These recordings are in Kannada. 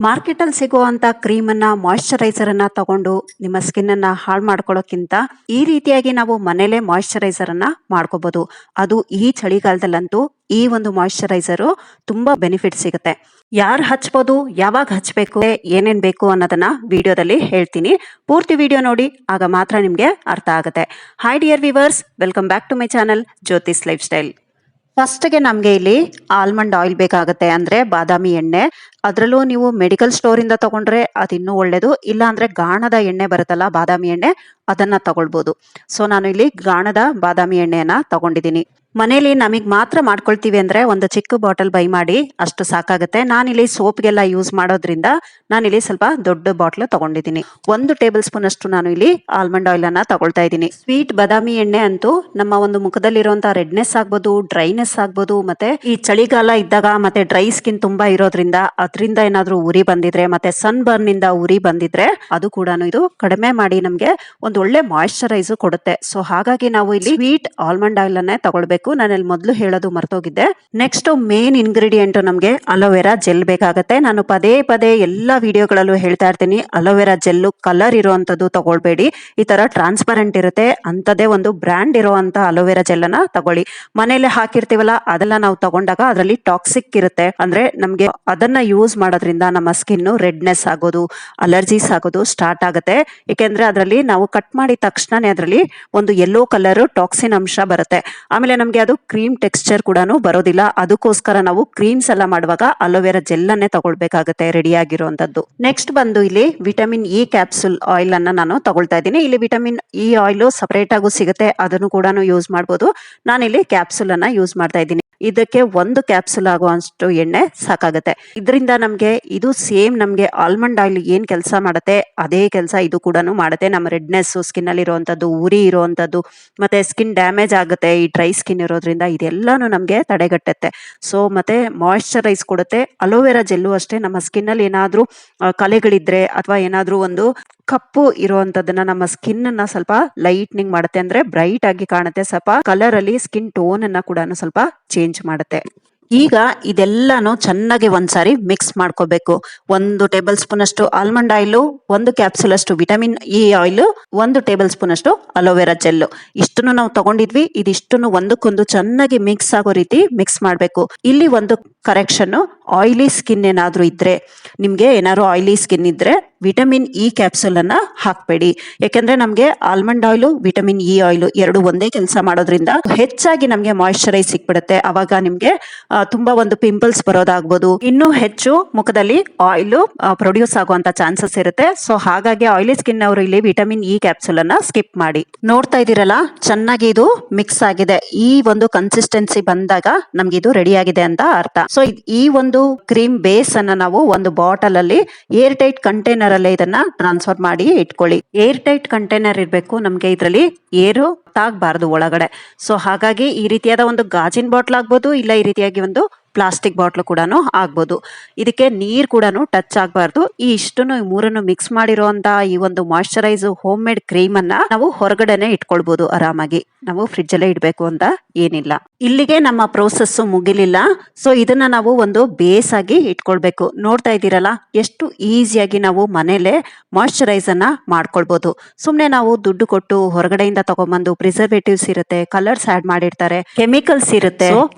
ಮಾರ್ಕೆಟಲ್ಲಿ ಸಿಗುವಂತ ಕ್ರೀಮನ್ನ ಮಾಯಿಶ್ಚರೈಸರ್ ಅನ್ನ ತಗೊಂಡು ನಿಮ್ಮ ಸ್ಕಿನ್ ಅನ್ನ ಹಾಳು ಮಾಡ್ಕೊಳ್ಳೋಕ್ಕಿಂತ ಈ ರೀತಿಯಾಗಿ ನಾವು ಮನೇಲೆ ಮಾಯಿಶ್ಚರೈಸರ್ ಅನ್ನ ಮಾಡ್ಕೋಬಹುದು. ಅದು ಈ ಚಳಿಗಾಲದಲ್ಲಂತೂ ಈ ಒಂದು ಮಾಯಿಶ್ಚರೈಸರು ತುಂಬಾ ಬೆನಿಫಿಟ್ ಸಿಗುತ್ತೆ. ಯಾರು ಹಚ್ಬೋದು, ಯಾವಾಗ ಹಚ್ಬೇಕು, ಏನೇನ್ ಬೇಕು ಅನ್ನೋದನ್ನ ವಿಡಿಯೋದಲ್ಲಿ ಹೇಳ್ತೀನಿ. ಪೂರ್ತಿ ವಿಡಿಯೋ ನೋಡಿ, ಆಗ ಮಾತ್ರ ನಿಮ್ಗೆ ಅರ್ಥ ಆಗುತ್ತೆ. Hi dear viewers, welcome back to my channel Jyothi's lifestyle. ಫಸ್ಟ್ಗೆ ನಮಗೆ ಇಲ್ಲಿ ಆಲ್ಮಂಡ್ ಆಯಿಲ್ ಬೇಕಾಗುತ್ತೆ, ಅಂದ್ರೆ ಬಾದಾಮಿ ಎಣ್ಣೆ. ಅದರಲ್ಲೂ ನೀವು ಮೆಡಿಕಲ್ ಸ್ಟೋರ್ ಇಂದ ತಗೊಂಡ್ರೆ ಅದು ಇನ್ನೂ ಒಳ್ಳೇದು. ಇಲ್ಲ ಅಂದ್ರೆ ಗಾಣದ ಎಣ್ಣೆ ಬರುತ್ತಲ್ಲ, ಬಾದಾಮಿ ಎಣ್ಣೆ, ಅದನ್ನ ತಗೊಳ್ಬೋದು. ಸೊ ನಾನು ಇಲ್ಲಿ ಗಾಣದ ಬಾದಾಮಿ ಎಣ್ಣೆಯನ್ನ ತಗೊಂಡಿದ್ದೀನಿ. ಮನೇಲಿ ನಮಗೆ ಮಾತ್ರ ಮಾಡ್ಕೊಳ್ತೀವಿ ಅಂದ್ರೆ ಒಂದು ಚಿಕ್ಕ ಬಾಟಲ್ ಬೈ ಮಾಡಿ, ಅಷ್ಟು ಸಾಕಾಗುತ್ತೆ. ನಾನಿಲ್ಲಿ ಸೋಪ್ಗೆಲ್ಲ ಯೂಸ್ ಮಾಡೋದ್ರಿಂದ ನಾನಿಲ್ಲಿ ಸ್ವಲ್ಪ ದೊಡ್ಡ ಬಾಟ್ಲ್ ತಗೊಂಡಿದ್ದೀನಿ. 1 ಟೇಬಲ್ ಸ್ಪೂನ್ ಅಷ್ಟು ನಾನು ಇಲ್ಲಿ ಆಲ್ಮಂಡ್ ಆಯಿಲ್ ಅನ್ನ ತಗೊಳ್ತಾ ಇದ್ದೀನಿ. ಸ್ವೀಟ್ ಬಾದಾಮಿ ಎಣ್ಣೆ ಅಂತೂ ನಮ್ಮ ಒಂದು ಮುಖದಲ್ಲಿರುವಂತಹ ರೆಡ್ನೆಸ್ ಆಗ್ಬೋದು, ಡ್ರೈನೆಸ್ ಆಗ್ಬೋದು, ಮತ್ತೆ ಈ ಚಳಿಗಾಲ ಇದ್ದಾಗ ಮತ್ತೆ ಡ್ರೈ ಸ್ಕಿನ್ ತುಂಬಾ ಇರೋದ್ರಿಂದ ಅದರಿಂದ ಏನಾದ್ರೂ ಉರಿ ಬಂದಿದ್ರೆ, ಮತ್ತೆ ಸನ್ ಬರ್ನ್ ಇಂದ ಉರಿ ಬಂದಿದ್ರೆ ಅದು ಕೂಡ ಇದು ಕಡಿಮೆ ಮಾಡಿ ನಮ್ಗೆ ಒಂದು ಒಳ್ಳೆ ಮಾಯಿಶ್ಚರೈಸ್ ಕೊಡುತ್ತೆ. ಸೊ ಹಾಗಾಗಿ ನಾವು ಇಲ್ಲಿ ಸ್ವೀಟ್ ಆಲ್ಮಂಡ್ ಆಯಿಲ್ ಅನ್ನೇ ತಗೊಳ್ಬೇಕು. ನಾನಲ್ಲಿ ಮೊದಲು ಹೇಳೋದು ಮರ್ತೋಗಿದ್ದೆ. ನೆಕ್ಸ್ಟ್ ಮೇನ್ ಇಂಗ್ರೀಡಿಯೆಂಟ್ ನಮ್ಗೆ ಅಲೋವೆರಾ ಜೆಲ್ ಬೇಕಾಗುತ್ತೆ. ನಾನು ಪದೇ ಪದೇ ಎಲ್ಲಾ ವಿಡಿಯೋಗಳಲ್ಲೂ ಹೇಳ್ತಾ ಇರ್ತೀನಿ, ಅಲೋವೆರಾ ಜೆಲ್ ಕಲರ್ ಇರುವಂತದ್ದು ತಗೊಳ್ಬೇಡಿ. ಈ ತರ ಟ್ರಾನ್ಸ್ಪರೆಂಟ್ ಇರುತ್ತೆ ಅಂತದೇ ಒಂದು ಬ್ರ್ಯಾಂಡ್ ಇರುವಂತ ಅಲೋವೆರಾ ಜೆಲ್ ಅನ್ನ ತಗೊಳ್ಳಿ. ಮನೇಲಿ ಹಾಕಿರ್ತೀವಲ್ಲ, ಅದೆಲ್ಲ ನಾವು ತಗೊಂಡಾಗ ಅದರಲ್ಲಿ ಟಾಕ್ಸಿಕ್ ಇರುತ್ತೆ. ಅಂದ್ರೆ ನಮ್ಗೆ ಅದನ್ನ ಯೂಸ್ ಮಾಡೋದ್ರಿಂದ ನಮ್ಮ ಸ್ಕಿನ್ ರೆಡ್ನೆಸ್ ಆಗೋದು, ಅಲರ್ಜೀಸ್ ಆಗೋದು ಸ್ಟಾರ್ಟ್ ಆಗುತ್ತೆ. ಯಾಕೆಂದ್ರೆ ಅದರಲ್ಲಿ ನಾವು ಕಟ್ ಮಾಡಿದ ತಕ್ಷಣನೇ ಅದರಲ್ಲಿ ಒಂದು ಯೆಲ್ಲೋ ಕಲರ್ ಟಾಕ್ಸಿನ್ ಅಂಶ ಬರುತ್ತೆ. ಆಮೇಲೆ ನಮ್ಗೆ ಅದು ಕ್ರೀಮ್ ಟೆಕ್ಸ್ಚರ್ ಕೂಡ ಬರೋದಿಲ್ಲ. ಅದಕ್ಕೋಸ್ಕರ ನಾವು ಕ್ರೀಮ್ಸ್ ಎಲ್ಲ ಮಾಡುವಾಗ ಅಲೋವೆರಾ ಜೆಲ್ ಅನ್ನೇ ತಗೊಳ್ಬೇಕಾಗುತ್ತೆ ರೆಡಿ ಆಗಿರುವಂತದ್ದು. ನೆಕ್ಸ್ಟ್ ಬಂದು ಇಲ್ಲಿ ವಿಟಮಿನ್ ಇ ಕ್ಯಾಪ್ಸುಲ್ ಆಯಿಲ್ ಅನ್ನ ನಾನು ತಗೊಳ್ತಾ ಇದ್ದೀನಿ. ಇಲ್ಲಿ ವಿಟಮಿನ್ ಇ ಆಯಿಲ್ ಸಪರೇಟ್ ಆಗು ಸಿಗುತ್ತೆ, ಅದನ್ನು ಕೂಡ ಯೂಸ್ ಮಾಡಬಹುದು. ನಾನಿಲ್ಲಿ ಕ್ಯಾಪ್ಸುಲ್ ಅನ್ನ ಯೂಸ್ ಮಾಡ್ತಾ ಇದ್ದೀನಿ. ಇದಕ್ಕೆ 1 ಕ್ಯಾಪ್ಸುಲ್ ಆಗುವಷ್ಟು ಎಣ್ಣೆ ಸಾಕಾಗುತ್ತೆ. ಇದರಿಂದ ನಮ್ಗೆ ಇದು ಸೇಮ್ ನಮ್ಗೆ ಆಲ್ಮಂಡ್ ಆಯಿಲ್ ಏನ್ ಕೆಲಸ ಮಾಡುತ್ತೆ ಅದೇ ಕೆಲಸ ಇದು ಕೂಡ ಮಾಡುತ್ತೆ. ನಮ್ಮ ರೆಡ್ನೆಸ್, ಸ್ಕಿನ್ ಅಲ್ಲಿ ಇರುವಂತದ್ದು, ಉರಿ ಇರುವಂತದ್ದು, ಮತ್ತೆ ಸ್ಕಿನ್ ಡ್ಯಾಮೇಜ್ ಆಗುತ್ತೆ ಈ ಡ್ರೈ ಸ್ಕಿನ್ ಇರೋದ್ರಿಂದ. ಇದೆಲ್ಲಾನು ನಮ್ಗೆ ತಡೆಗಟ್ಟುತ್ತೆ. ಸೊ ಮತ್ತೆ ಮಾಯಿಶ್ಚರೈಸ್ ಕೊಡುತ್ತೆ. ಅಲೋವೆರಾ ಜೆಲ್ಲು ಅಷ್ಟೇ, ನಮ್ಮ ಸ್ಕಿನ್ ಅಲ್ಲಿ ಏನಾದ್ರೂ ಕಲೆಗಳಿದ್ರೆ ಅಥವಾ ಏನಾದ್ರೂ ಒಂದು ಕಪ್ಪು ಇರುವಂತದನ್ನ ನಮ್ಮ ಸ್ಕಿನ್ ಅನ್ನ ಸ್ವಲ್ಪ ಲೈಟ್ನಿಂಗ್ ಮಾಡುತ್ತೆ, ಅಂದ್ರೆ ಬ್ರೈಟ್ ಆಗಿ ಕಾಣುತ್ತೆ. ಸ್ವಲ್ಪ ಕಲರ್ ಅಲ್ಲಿ ಸ್ಕಿನ್ ಟೋನ್ ಅನ್ನ ಕೂಡ ಸ್ವಲ್ಪ ಚೇಂಜ್ ಮಾಡುತ್ತೆ. ಈಗ ಇದೆಲ್ಲಾನು ಚೆನ್ನಾಗಿ ಒಂದ್ಸಾರಿ ಮಿಕ್ಸ್ ಮಾಡ್ಕೋಬೇಕು. 1 ಟೇಬಲ್ ಸ್ಪೂನ್ ಅಷ್ಟು ಆಲ್ಮಂಡ್ ಆಯಿಲ್, 1 ಕ್ಯಾಪ್ಸುಲ್ ಅಷ್ಟು vitamin E oil, 1 table spoon ಅಷ್ಟು ಅಲೋವೆರಾ ಜೆಲ್, ಇಷ್ಟನ್ನು ನಾವು ತಗೊಂಡಿದ್ವಿ. ಇದಿಷ್ಟನ್ನು ಒಂದಕ್ಕೊಂದು ಚೆನ್ನಾಗಿ ಮಿಕ್ಸ್ ಆಗೋ ರೀತಿ ಮಿಕ್ಸ್ ಮಾಡಬೇಕು. ಇಲ್ಲಿ ಒಂದು ಕರೆಕ್ಷನ್, ಆಯಿಲಿ ಸ್ಕಿನ್ ಏನಾದ್ರೂ ಇದ್ರೆ, ನಿಮ್ಗೆ ಏನಾದ್ರು ಆಯಿಲಿ ಸ್ಕಿನ್ ಇದ್ರೆ ವಿಟಮಿನ್ ಇ ಕ್ಯಾಪ್ಸುಲ್ ಅನ್ನ ಹಾಕ್ಬೇಡಿ. ಯಾಕೆಂದ್ರೆ ನಮ್ಗೆ almond oil, vitamin E oil ಎರಡು ಒಂದೇ ಕೆಲಸ ಮಾಡೋದ್ರಿಂದ ಹೆಚ್ಚಾಗಿ ನಮ್ಗೆ ಮಾಯಿಶ್ಚರೈಸ್ ಸಿಕ್ಬಿಡುತ್ತೆ. ಅವಾಗ ನಿಮ್ಗೆ ತುಂಬಾ ಒಂದು ಪಿಂಪಲ್ಸ್ ಬರೋದಾಗ್ಬೋದು, ಇನ್ನೂ ಹೆಚ್ಚು ಮುಖದಲ್ಲಿ ಆಯಿಲ್ ಪ್ರೊಡ್ಯೂಸ್ ಆಗುವಂತ ಚಾನ್ಸಸ್ ಇರುತ್ತೆ. ಸೊ ಹಾಗಾಗಿ ಆಯಿಲಿ ಸ್ಕಿನ್ ಅವರು ಇಲ್ಲಿ ವಿಟಮಿನ್ ಇ ಕ್ಯಾಪ್ಸುಲ್ ಅನ್ನ ಸ್ಕಿಪ್ ಮಾಡಿ. ನೋಡ್ತಾ ಇದೀರಲ್ಲ, ಚೆನ್ನಾಗಿ ಇದು ಮಿಕ್ಸ್ ಆಗಿದೆ. ಈ ಒಂದು ಕನ್ಸಿಸ್ಟೆನ್ಸಿ ಬಂದಾಗ ನಮ್ಗೆ ಇದು ರೆಡಿ ಆಗಿದೆ ಅಂತ ಅರ್ಥ. ಸೊ ಈ ಒಂದು ಕ್ರೀಮ್ ಬೇಸ್ ಅನ್ನ ನಾವು ಒಂದು ಬಾಟಲ್ ಅಲ್ಲಿ ಏರ್ ಟೈಟ್ ಕಂಟೈನರ್ ಅಲ್ಲೇ ಇದನ್ನ ಟ್ರಾನ್ಸ್ಫರ್ ಮಾಡಿ ಇಟ್ಕೊಳ್ಳಿ. ಏರ್ ಟೈಟ್ ಕಂಟೈನರ್ ಇರಬೇಕು, ನಮ್ಗೆ ಇದರಲ್ಲಿ ಏರು ತಾಗಬಾರದು ಒಳಗಡೆ. ಸೊ ಹಾಗಾಗಿ ಈ ರೀತಿಯಾದ ಒಂದು ಗಾಜಿನ ಬಾಟ್ಲ್ ಆಗ್ಬೋದು, ಇಲ್ಲ ಈ ರೀತಿಯಾಗಿ ಒಂದು ಪ್ಲಾಸ್ಟಿಕ್ ಬಾಟ್ಲು ಕೂಡ ಆಗ್ಬೋದು. ಇದಕ್ಕೆ ನೀರ್ ಕೂಡ ಟಚ್ ಆಗಬಾರ್ದು. ಈ ಇಷ್ಟನ್ನು ಮೂರನ್ನು ಮಿಕ್ಸ್ ಮಾಡಿರುವಂತ ಈ ಒಂದು ಮಾಯಿಶ್ಚರೈಸ್ ಹೋಮ್ ಮೇಡ್ ಕ್ರೀಮ್ ಅನ್ನ ನಾವು ಹೊರಗಡೆನೆ ಇಟ್ಕೊಳ್ಬಹುದು ಆರಾಮಾಗಿ. ನಾವು ಫ್ರಿಡ್ಜ್ ಅಲ್ಲೇ ಇಡ್ಬೇಕು ಅಂತ ಏನಿಲ್ಲ. ಇಲ್ಲಿಗೆ ನಮ್ಮ ಪ್ರೋಸೆಸ್ ಮುಗಿಲಿಲ್ಲ. ಸೊ ಇದನ್ನ ನಾವು ಒಂದು ಬೇಸ್ ಆಗಿ ಇಟ್ಕೊಳ್ಬೇಕು. ನೋಡ್ತಾ ಇದ್ದೀರಲ್ಲ, ಎಷ್ಟು ಈಸಿಯಾಗಿ ನಾವು ಮನೇಲೆ ಮಾಯಿಶ್ಚರೈಸ್ ಅನ್ನ ಮಾಡ್ಕೊಳ್ಬಹುದು. ಸುಮ್ನೆ ನಾವು ದುಡ್ಡು ಕೊಟ್ಟು ಹೊರಗಡೆಯಿಂದ ತಗೊಂಡ್ಬಂದು ಪ್ರಿಸರ್ವೇಟಿವ್ಸ್ ಇರುತ್ತೆ, ಕಲರ್ಸ್ ಆಡ್ ಮಾಡಿರ್ತಾರೆ, ಕೆಮಿಕಲ್ಸ್ ಇರುತ್ತೆ.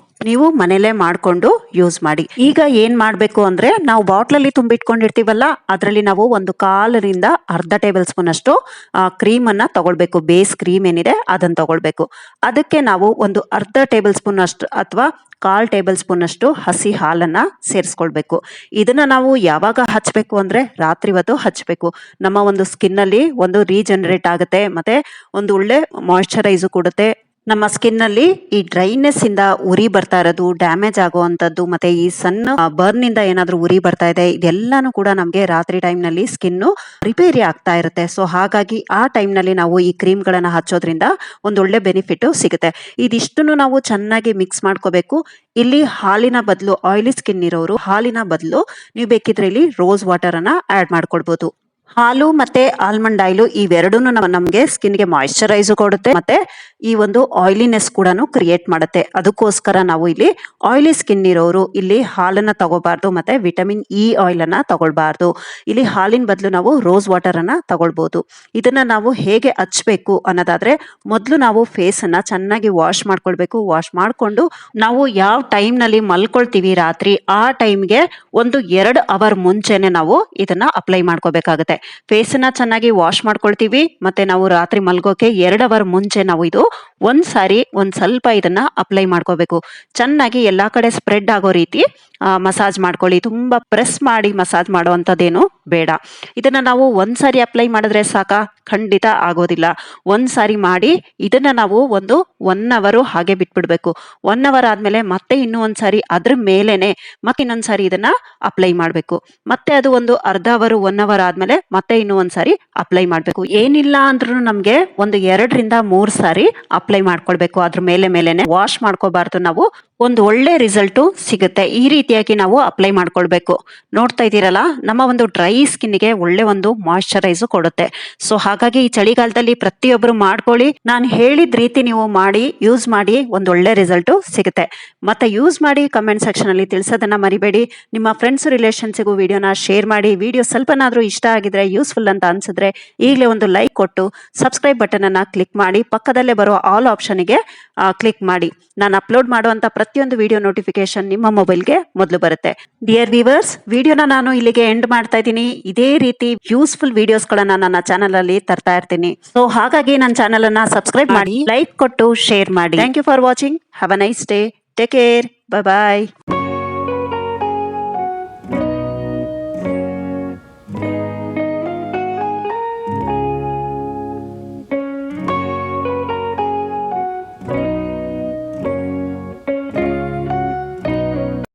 ನೀವು ಮನೇಲೆ ಮಾಡ್ಕೊಂಡು ಯೂಸ್ ಮಾಡಿ. ಈಗ ಏನ್ ಮಾಡ್ಬೇಕು ಅಂದ್ರೆ, ನಾವು ಬಾಟ್ಲಲ್ಲಿ ತುಂಬಿಟ್ಕೊಂಡಿರ್ತೀವಲ್ಲ, ಅದರಲ್ಲಿ ನಾವು 1/4ರಿಂದ ಅರ್ಧ ಟೇಬಲ್ ಸ್ಪೂನ್ ಅಷ್ಟು ಕ್ರೀಮ್ ಅನ್ನ ತಗೊಳ್ಬೇಕು. ಬೇಸ್ ಕ್ರೀಮ್ ಏನಿದೆ ಅದನ್ನ ತಗೊಳ್ಬೇಕು. ಅದಕ್ಕೆ ನಾವು ಒಂದು ಅರ್ಧ ಟೇಬಲ್ ಸ್ಪೂನ್ ಅಷ್ಟು ಅಥವಾ 1/4 ಟೇಬಲ್ ಸ್ಪೂನ್ ಅಷ್ಟು ಹಸಿ ಹಾಲನ್ನ ಸೇರಿಸ್ಕೊಳ್ಬೇಕು. ಇದನ್ನ ನಾವು ಯಾವಾಗ ಹಚ್ಬೇಕು ಅಂದ್ರೆ ರಾತ್ರಿ ಹೊತ್ತು ಹಚ್ಬೇಕು. ನಮ್ಮ ಒಂದು ಸ್ಕಿನ್ ಅಲ್ಲಿ ಒಂದು ರೀಜನರೇಟ್ ಆಗುತ್ತೆ, ಮತ್ತೆ ಒಂದು ಒಳ್ಳೆ ಮಾಯಿಶ್ಚರೈಸ್ ಕೊಡುತ್ತೆ. ನಮ್ಮ ಸ್ಕಿನ್ ಅಲ್ಲಿ ಈ ಡ್ರೈನೆಸ್ ಇಂದ ಉರಿ ಬರ್ತಾ ಇರೋದು, ಡ್ಯಾಮೇಜ್ ಆಗುವಂತದ್ದು, ಮತ್ತೆ ಈ ಸಣ್ಣ ಬರ್ನ್ ಇಂದ ಏನಾದ್ರೂ ಉರಿ ಬರ್ತಾ ಇದೆ, ಇದೆಲ್ಲಾನು ಕೂಡ ನಮ್ಗೆ ರಾತ್ರಿ ಟೈಮ್ ನಲ್ಲಿ ಸ್ಕಿನ್ ರಿಪೇರಿ ಆಗ್ತಾ ಇರುತ್ತೆ. ಸೊ ಹಾಗಾಗಿ ಆ ಟೈಮ್ ನಲ್ಲಿ ನಾವು ಈ ಕ್ರೀಮ್ ಗಳನ್ನ ಹಚ್ಚೋದ್ರಿಂದ ಒಂದು ಒಳ್ಳೆ ಬೆನಿಫಿಟ್ ಸಿಗುತ್ತೆ. ಇದಿಷ್ಟನ್ನು ನಾವು ಚೆನ್ನಾಗಿ ಮಿಕ್ಸ್ ಮಾಡ್ಕೋಬೇಕು. ಇಲ್ಲಿ ಹಾಲಿನ ಬದಲು, ಆಯಿಲಿ ಸ್ಕಿನ್ ಇರೋರು ಹಾಲಿನ ಬದಲು ನೀವು ಬೇಕಿದ್ರೆ ಇಲ್ಲಿ ರೋಸ್ ವಾಟರ್ ಅನ್ನ ಆಡ್ ಮಾಡ್ಕೊಳ್ಬಹುದು. ಹಾಲು ಮತ್ತೆ ಆಲ್ಮಂಡ್ ಆಯಿಲ್ ಇವೆರಡೂನು ನಮಗೆ ಸ್ಕಿನ್ಗೆ ಮಾಯಿಶ್ಚರೈಸ್ ಕೊಡುತ್ತೆ ಮತ್ತೆ ಈ ಒಂದು ಆಯಿಲಿನೆಸ್ ಕೂಡ ಕ್ರಿಯೇಟ್ ಮಾಡುತ್ತೆ. ಅದಕ್ಕೋಸ್ಕರ ನಾವು ಇಲ್ಲಿ ಆಯಿಲಿ ಸ್ಕಿನ್ ಇರೋರು ಇಲ್ಲಿ ಹಾಲನ್ನ ತಗೋಬಾರ್ದು ಮತ್ತೆ ವಿಟಮಿನ್ ಇ ಆಯಿಲ್ ಅನ್ನ ತಗೊಳ್ಬಾರ್ದು. ಇಲ್ಲಿ ಹಾಲಿನ ಬದಲು ನಾವು ರೋಸ್ ವಾಟರ್ ಅನ್ನ ತಗೊಳ್ಬಹುದು. ಇದನ್ನ ನಾವು ಹೇಗೆ ಹಚ್ಬೇಕು ಅನ್ನೋದಾದ್ರೆ ಮೊದಲು ನಾವು ಫೇಸ್ ಅನ್ನ ಚೆನ್ನಾಗಿ ವಾಶ್ ಮಾಡ್ಕೊಳ್ಬೇಕು. ವಾಶ್ ಮಾಡ್ಕೊಂಡು ನಾವು ಯಾವ ಟೈಮ್ ನಲ್ಲಿ ಮಲ್ಕೊಳ್ತೀವಿ ರಾತ್ರಿ ಆ ಟೈಮ್ಗೆ ಒಂದು 2 ಅವರ್ ಮುಂಚೆನೆ ನಾವು ಇದನ್ನ ಅಪ್ಲೈ ಮಾಡ್ಕೋಬೇಕಾಗುತ್ತೆ. ಫೇಸ್ ನ ಚೆನ್ನಾಗಿ ವಾಶ್ ಮಾಡ್ಕೊಳ್ತೀವಿ ಮತ್ತೆ ನಾವು ರಾತ್ರಿ ಮಲ್ಗೋಕೆ 2 ಅವರ್ ಮುಂಚೆ ನಾವು ಇದು ಒಂದ್ಸಾರಿ ಒಂದ್ ಸ್ವಲ್ಪ ಇದನ್ನ ಅಪ್ಲೈ ಮಾಡ್ಕೋಬೇಕು. ಚೆನ್ನಾಗಿ ಎಲ್ಲಾ ಕಡೆ ಸ್ಪ್ರೆಡ್ ಆಗೋ ರೀತಿ ಮಸಾಜ್ ಮಾಡ್ಕೊಳ್ಳಿ. ತುಂಬಾ ಪ್ರೆಸ್ ಮಾಡಿ ಮಸಾಜ್ ಮಾಡುವಂತದ್ದೇನು ಬೇಡ. ಇದನ್ನ ನಾವು ಒಂದ್ಸಾರಿ ಅಪ್ಲೈ ಮಾಡಿದ್ರೆ ಸಾಕ? ಖಂಡಿತ ಆಗೋದಿಲ್ಲ. ಒಂದ್ಸಾರಿ ಮಾಡಿ ಇದನ್ನ ನಾವು ಒಂದು 1 ಅವರ್ ಹಾಗೆ ಬಿಟ್ಬಿಡ್ಬೇಕು. 1 ಅವರ್ ಆದ್ಮೇಲೆ ಮತ್ತೆ ಇನ್ನೂ ಒಂದ್ಸಾರಿ ಅದ್ರ ಮೇಲೆನೆ ಮತ್ತೆ ಇನ್ನೊಂದ್ಸಾರಿ ಇದನ್ನ ಅಪ್ಲೈ ಮಾಡ್ಬೇಕು. ಮತ್ತೆ ಅದು ಒಂದು ಅರ್ಧ ಅವರ್ 1 ಅವರ್ ಆದ್ಮೇಲೆ ಮತ್ತೆ ಇನ್ನೂ ಒಂದ್ಸಾರಿ ಅಪ್ಲೈ ಮಾಡ್ಬೇಕು. ಏನಿಲ್ಲ ಅಂದ್ರೂ ನಮ್ಗೆ ಒಂದು 2 ರಿಂದ 3 ಸಾರಿ ಅಪ್ಲೈ ಮಾಡ್ಕೊಳ್ಬೇಕು. ಅದ್ರ ಮೇಲೆನೆ ವಾಶ್ ಮಾಡ್ಕೋಬಾರ್ದು. ನಾವು ಒಂದು ಒಳ್ಳೆ ರಿಸಲ್ಟ್ ಸಿಗುತ್ತೆ. ಈ ರೀತಿಯಾಗಿ ನಾವು ಅಪ್ಲೈ ಮಾಡ್ಕೊಳ್ಬೇಕು. ನೋಡ್ತಾ ಇದ್ದೀರಲ್ಲ, ನಮ್ಮ ಒಂದು ಡ್ರೈ ಸ್ಕಿನ್ಗೆ ಒಳ್ಳೆ ಒಂದು ಮಾಯಿಶ್ಚರೈಸ್ ಕೊಡುತ್ತೆ. ಸೊ ಹಾಗಾಗಿ ಈ ಚಳಿಗಾಲದಲ್ಲಿ ಪ್ರತಿಯೊಬ್ಬರು ಮಾಡ್ಕೊಳ್ಳಿ. ನಾನು ಹೇಳಿದ ರೀತಿ ನೀವು ಮಾಡಿ ಯೂಸ್ ಮಾಡಿ ಒಂದು ಒಳ್ಳೆ ರಿಸಲ್ಟ್ ಸಿಗುತ್ತೆ. ಮತ್ತೆ ಯೂಸ್ ಮಾಡಿ ಕಮೆಂಟ್ ಸೆಕ್ಷನ್ ಅಲ್ಲಿ ತಿಳಿಸೋದನ್ನ ಮರಿಬೇಡಿ. ನಿಮ್ಮ ಫ್ರೆಂಡ್ಸ್ ರಿಲೇಷನ್ಸ್ಗೂ ವಿಡಿಯೋನ ಶೇರ್ ಮಾಡಿ. ವಿಡಿಯೋ ಸ್ವಲ್ಪನಾದ್ರೂ ಇಷ್ಟ ಆಗಿದ್ರೆ ಯೂಸ್ಫುಲ್ ಅಂತ ಅನ್ಸಿದ್ರೆ ಈಗಲೇ ಒಂದು ಲೈಕ್ ಕೊಟ್ಟು ಸಬ್ಸ್ಕ್ರೈಬ್ ಬಟನ್ ಅನ್ನ ಕ್ಲಿಕ್ ಮಾಡಿ. ಪಕ್ಕದಲ್ಲೇ ಬರುವ ಆಲ್ ಆಪ್ಷನ್ಗೆ ಕ್ಲಿಕ್ ಮಾಡಿ. ನಾನು ಅಪ್ಲೋಡ್ ಮಾಡುವಂತ ಪ್ರತಿಯೊಂದು ವಿಡಿಯೋ ನೋಟಿಫಿಕೇಶನ್ ನಿಮ್ಮ ಮೊಬೈಲ್ಗೆ ಮೊದಲು ಬರುತ್ತೆ. ಡಿಯರ್ ವ್ಯೂವರ್ಸ್, ವಿಡಿಯೋನ ನಾನು ಇಲ್ಲಿಗೆ ಎಂಡ್ ಮಾಡ್ತಾ ಇದ್ದೀನಿ. ಇದೇ ರೀತಿ ಯೂಸ್ಫುಲ್ ವಿಡಿಯೋಸ್ ಗಳನ್ನ ನನ್ನ ಚಾನಲ್ ಅಲ್ಲಿ ತರ್ತಾ ಇರ್ತೀನಿ. ಸೊ ಹಾಗಾಗಿ ನನ್ನ ಚಾನಲ್ ಅನ್ನ ಸಬ್ಸ್ಕ್ರೈಬ್ ಮಾಡಿ, ಲೈಕ್ ಕೊಟ್ಟು ಶೇರ್ ಮಾಡಿ. Thank you for watching. Have a nice day. Take care. Bye bye.